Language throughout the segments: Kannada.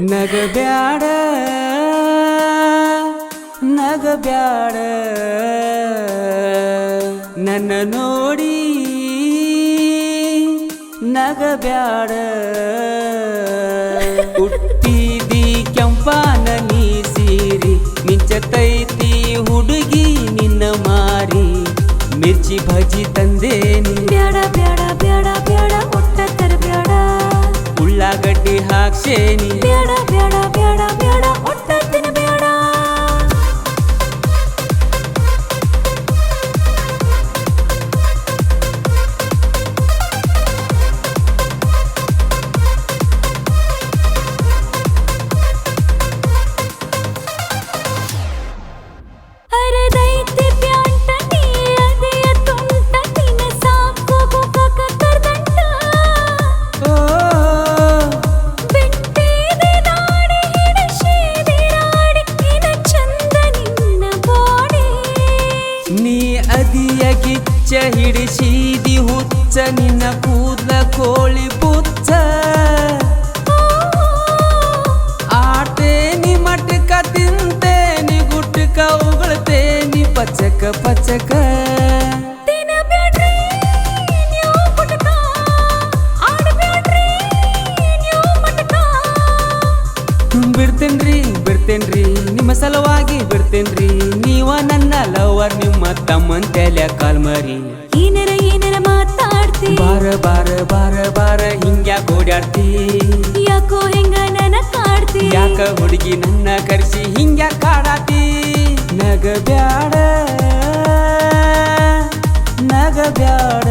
ನಗಬ್ಯಾಡ ನಗಬ್ಯಾಡ ನನ್ನ ನೋಡಿ ನಗಬ್ಯಾಡ ಹುಟ್ಟಿದಿ ಕೆಂಪಾನ ನೀ ಸೀರಿ ಮಿಂಚತೈತಿ ಹುಡುಗಿ ನಿನ್ನ ಮಾರಿ ಮಿರ್ಚಿ ಭಜಿ ತಂದೇನಿ ಬ್ಯಾಡ ಬ್ಯಾಡ ಬ್ಯಾಡ ಬ್ಯಾಡ ಒಟ್ಟ ತರಬ್ಯಾಡ ಉಳ್ಳಾಗಡ್ಡಿ ಹಾಕ್ಸೇನಿ ಬ್ಯಾಡ ಬ್ಯಾಡ ಬ್ಯಾಡ ಬ್ಯಾಡ ಒಟ್ಟ ತಿನ್ನಬ್ಯಾಡ ಹರದೈತಿ ಪ್ಯಾಂಟ ನೀ ಅದಿಯ ತುಂಟ ನಿನ್ನ ಸಾಕು ಹೋಗಕ ಕರ್ದಂಟ ಬಿಟ್ಟಿದೆ ನಾಡಿ ಹಿಡಿಸಿದೆ ರಾಡಿ ನಿನ್ನ ಚಂದ ನಿನ್ನ ಬಾಡಿ ನೀ ಅದಿಯ ಗಿಚ್ಚ ಹಿಡಿಸಿದಿ ಹುಚ್ಚ ನಿನ್ನ ಕೂದಲ ಕೋಳಿ ಪುಚ್ಚ ಆಟೇನಿ ಮಟಕ ತಿಂತೇನಿ ಗುಟ್ಟಕ ಉಗುಳ್ತೇನಿ ಪಚಕ ಪಚಕ ತಿನ್ನಬ್ಯಾಡ್ರಿ ನೀವು ಪುಟಕ ಆಡಬ್ಯಾಡ್ರಿ ನೀವು ಮಟಕ ಬಿಡ್ತೇನ್ರಿ ನಿಮ್ಮ ಸಲುವಾಗಿ ಬಿಡ್ತೇನ್ರಿ ನೀವ ನನ್ನ ಲವರ್ ನಿಮ್ಮ ತಮ್ಮನ್ ತಲೆ ಕಾಲ್ಮರಿ ಏನರ ಮಾತಾಡ್ತಿ ಬಾರ ಬಾರ ಬಾರ ಬಾರ ಹಿಂಗ್ಯಾಕ ಓಡಾಡ್ತಿ ಯಾಕೋ ಹೆಂಗ ನನ್ನ ಕಾಡ್ತಿ ಯಾಕ ಹುಡುಗಿ ನನ್ನ ಕರೆಸಿ ಹಿಂಗ್ಯಾಕ ಕಾಡಾತಿ ನಗಬ್ಯಾಡ ನಗಬ್ಯಾಡ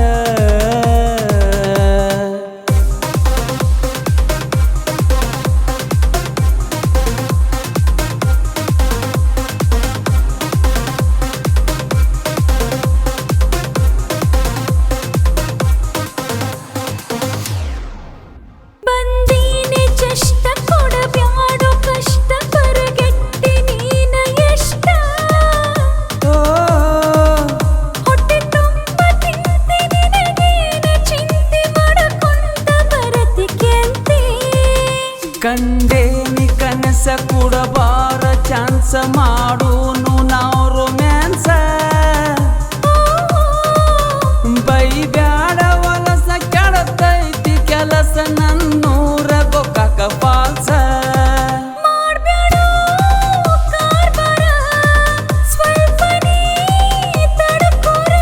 ಬಂದೀನಿ ಚಷ್ಟ ಕೊಡಬ್ಯಾಡೋ ಕಷ್ಟ ಬರಗೆಟ್ಟಿ ನೀನ ಎಷ್ಟ ಓ ಹೊಟ್ಟೆ ತುಂಬ ತಿಂತೆ ನಿನಗೇನ ಚಿಂತೆ ಮಾಡಕೊಂತ ಬರತಿ ಕೆಂತಿ ಕಂಡೇನಿ ಕನಸ ಕೊಡಬಾರ ಚಾನ್ಸ ಮಾಡೂನು ನಾವು ರೊಮ್ಯಾನ್ಸ ಬೈಬ್ಯಾಡ ವಲಸ ಕೆಡತೈತಿ ಕೆಲಸ ನನ್ನೂರ ಗೊಕ್ಕಾಕ ಪಾಲ್ಸ ಮಾಡ್ಬ್ಯಾಡೋ ಕಾರ್ಬಾರ ಸ್ವಲ್ಪ ನೀ ತಡ್ಕೋರ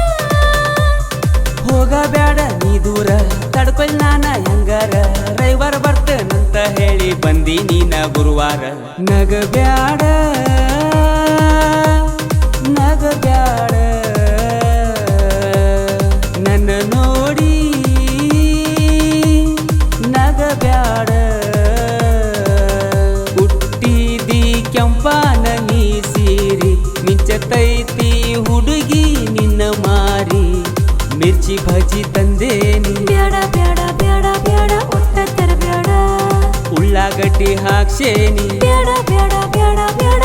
ಹೋಗಬ್ಯಾಡ ನೀ ದೂರ ತಡ್ಕೊಳ್ ನಾನ ಹೆಂಗಾರ ರೈವರ್ ಬರ್ತೇನಂತ ಹೇಳಿ ಬಂದಿ ನೀನ ಗುರುವಾರ ನಗಬ್ಯಾಡ ನಗಬ್ಯಾಡ ನನ್ನ ನೋಡಿ ನಗಬ್ಯಾಡ ಹುಟ್ಟಿದಿ ಕೆಂಪಾನ ನೀ ಸೀರಿ ಮಿಂಚತೈತಿ ಹುಡುಗಿ ನಿನ್ನ ಮಾರಿ ಮಿರ್ಚಿ ಭಜಿ ತಂದೇನಿ ಬ್ಯಾಡ ಬ್ಯಾಡ ಬ್ಯಾಡ ಬ್ಯಾಡ ಒಟ್ಟ ತರಬ್ಯಾಡ ಉಳ್ಳಾಗಡ್ಡಿ ಹಾಕ್ಸೇನಿ ಬ್ಯಾಡ ಬ್ಯಾಡ ಬ್ಯಾಡ ಬ್ಯಾಡ